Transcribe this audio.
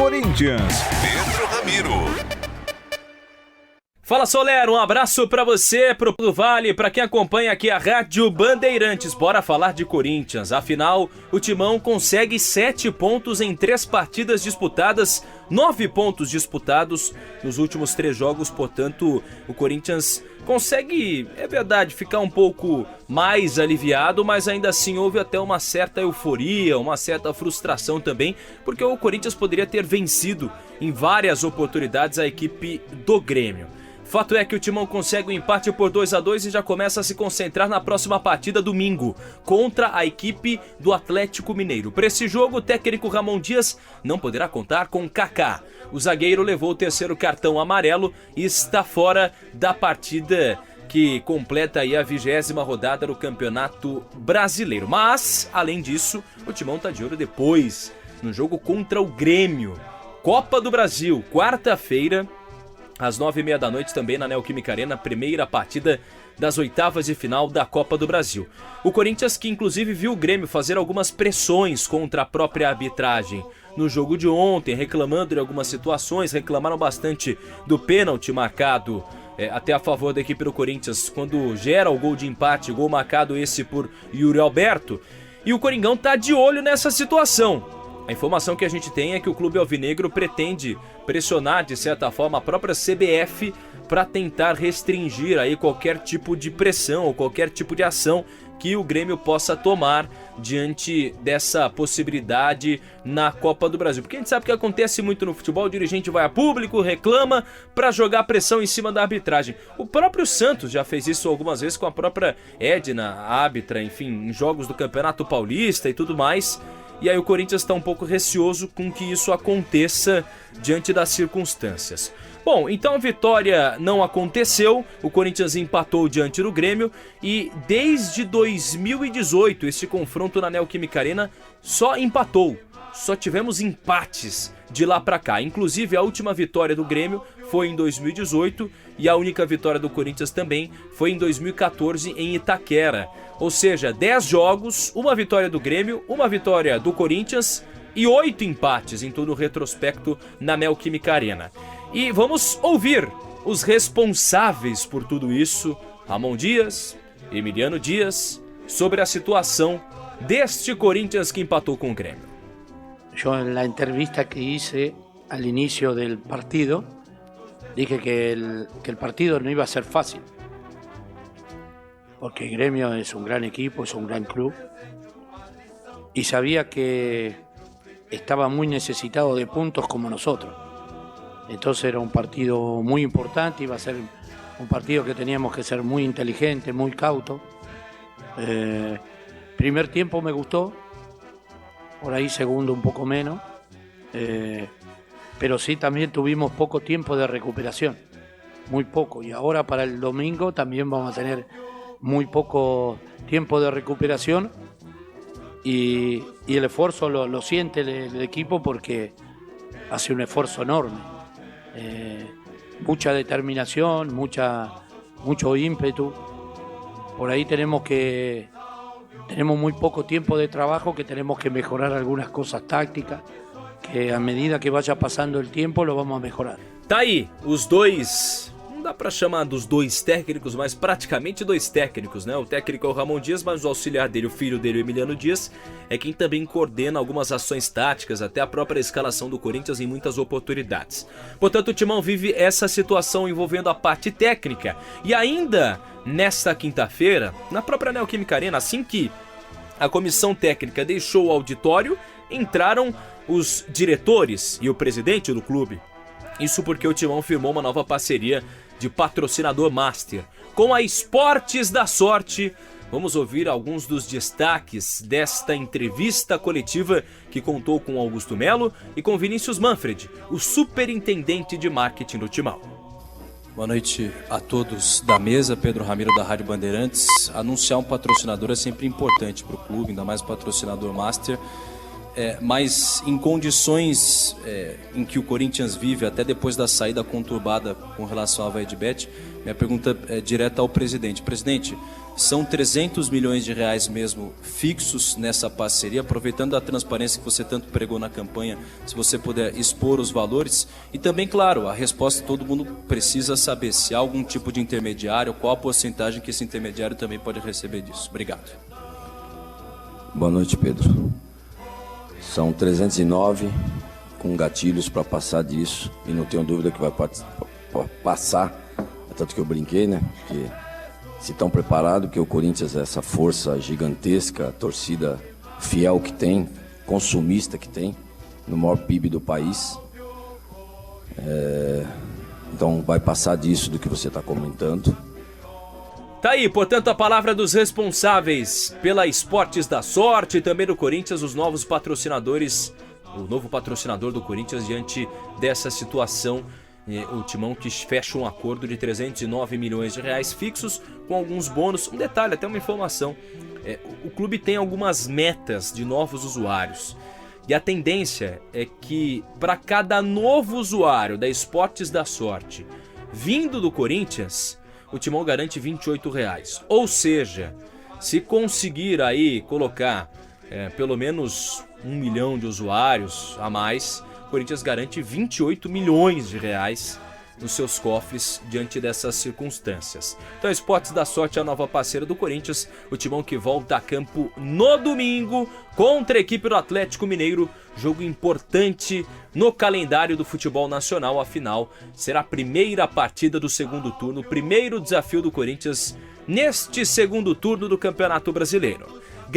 Corinthians, Pedro Ramiro. Fala, Soler, um abraço pra você, pro Vale, pra quem acompanha aqui a Rádio Bandeirantes. Bora falar de Corinthians. Afinal, o Timão consegue 7 pontos em 3 partidas disputadas, 9 pontos disputados nos últimos 3 jogos. Portanto, o Corinthians consegue, é verdade, ficar um pouco mais aliviado, mas ainda assim houve até uma certa euforia, uma certa frustração também, porque o Corinthians poderia ter vencido em várias oportunidades a equipe do Grêmio. Fato é que o Timão consegue um empate por 2-2 e já começa a se concentrar na próxima partida domingo, contra a equipe do Atlético Mineiro. Para esse jogo, o técnico Ramon Dias não poderá contar com Kaká. O zagueiro levou o 3º cartão amarelo e está fora da partida que completa aí a 20ª rodada do Campeonato Brasileiro. Mas, além disso, o Timão está de olho depois, no jogo contra o Grêmio. Copa do Brasil, quarta-feira, às 9h30 da noite, também na Neoquímica Arena, primeira partida das oitavas de final da Copa do Brasil. O Corinthians, que inclusive viu o Grêmio fazer algumas pressões contra a própria arbitragem no jogo de ontem, reclamando de algumas situações, reclamaram bastante do pênalti marcado até a favor da equipe do Corinthians, quando gera o gol de empate, gol marcado esse por Yuri Alberto, e o Coringão tá de olho nessa situação. A informação que a gente tem é que o clube alvinegro pretende pressionar, de certa forma, a própria CBF para tentar restringir aí qualquer tipo de pressão ou qualquer tipo de ação que o Grêmio possa tomar diante dessa possibilidade na Copa do Brasil. Porque a gente sabe que acontece muito no futebol, o dirigente vai a público, reclama para jogar pressão em cima da arbitragem. O próprio Santos já fez isso algumas vezes com a própria Edna, árbitra, enfim, em jogos do Campeonato Paulista e tudo mais. E aí o Corinthians está um pouco receoso com que isso aconteça diante das circunstâncias. Bom, então a vitória não aconteceu, o Corinthians empatou diante do Grêmio e desde 2018 esse confronto na Neoquímica Arena só empatou, só tivemos empates de lá pra cá. Inclusive a última vitória do Grêmio foi em 2018 e a única vitória do Corinthians também foi em 2014 em Itaquera. Ou seja, 10 jogos, uma vitória do Grêmio, uma vitória do Corinthians e 8 empates em todo o retrospecto na Neoquímica Arena. E vamos ouvir os responsáveis por tudo isso, Ramon Dias, Emiliano Dias, sobre a situação deste Corinthians que empatou com o Grêmio. Yo en la entrevista que hice al inicio del partido, dije que el partido no iba a ser fácil. Porque Gremio es un gran equipo, es un gran club, y sabía que estaba muy necesitado de puntos como nosotros. Entonces era un partido muy importante, iba a ser un partido que teníamos que ser muy inteligente, muy cauto. Primer tiempo me gustó, por ahí segundo un poco menos, pero sí también tuvimos poco tiempo de recuperación, muy poco, y ahora para el domingo también vamos a tener muy poco tiempo de recuperación y el esfuerzo lo siente el equipo porque hace un esfuerzo enorme, mucha determinación, mucho ímpetu. Por ahí tenemos muy poco tiempo de trabajo, que tenemos que mejorar algunas cosas tácticas, que a medida que vaya pasando el tiempo lo vamos a mejorar. Tá aí, os dois, não dá pra chamar dos dois técnicos, mas praticamente dois técnicos, né? O técnico é o Ramon Dias, mas o auxiliar dele, o filho dele, o Emiliano Dias, é quem também coordena algumas ações táticas, até a própria escalação do Corinthians em muitas oportunidades. Portanto, o Timão vive essa situação envolvendo a parte técnica. E ainda nesta quinta-feira, na própria Neoquímica Arena, assim que a comissão técnica deixou o auditório, entraram os diretores e o presidente do clube. Isso porque o Timão firmou uma nova parceria de patrocinador master com a Esportes da Sorte. Vamos ouvir alguns dos destaques desta entrevista coletiva que contou com Augusto Melo e com Vinícius Manfred, o superintendente de marketing do Timão. Boa noite a todos da mesa, Pedro Ramiro da Rádio Bandeirantes. Anunciar um patrocinador é sempre importante para o clube, ainda mais patrocinador master. Mas em condições em que o Corinthians vive, até depois da saída conturbada com relação à Vaidbet, minha pergunta é direta ao presidente. Presidente, São 300 milhões de reais mesmo fixos nessa parceria, aproveitando a transparência que você tanto pregou na campanha, se você puder expor os valores. E também, claro, a resposta todo mundo precisa saber, se há algum tipo de intermediário, qual a porcentagem que esse intermediário também pode receber disso. Obrigado. Boa noite, Pedro. São 309 com gatilhos para passar disso, e não tenho dúvida que vai passar, tanto que eu brinquei, né? Porque se estão preparados, que o Corinthians é essa força gigantesca, torcida fiel que tem, consumista que tem, no maior PIB do país. Então vai passar disso do que você está comentando. Tá aí, portanto, a palavra dos responsáveis pela Esportes da Sorte e também do Corinthians, os novos patrocinadores, o novo patrocinador do Corinthians diante dessa situação. O Timão que fecha um acordo de 309 milhões de reais fixos com alguns bônus. Um detalhe, até uma informação, o clube tem algumas metas de novos usuários. E a tendência é que para cada novo usuário da Esportes da Sorte vindo do Corinthians, o Timão garante R$28. Ou seja, se conseguir aí colocar pelo menos 1 milhão de usuários a mais, o Corinthians garante 28 milhões de reais nos seus cofres diante dessas circunstâncias. Então, a Esportes da Sorte é a nova parceira do Corinthians, o Timão que volta a campo no domingo contra a equipe do Atlético Mineiro, jogo importante no calendário do futebol nacional, afinal, será a primeira partida do segundo turno, o primeiro desafio do Corinthians neste segundo turno do Campeonato Brasileiro.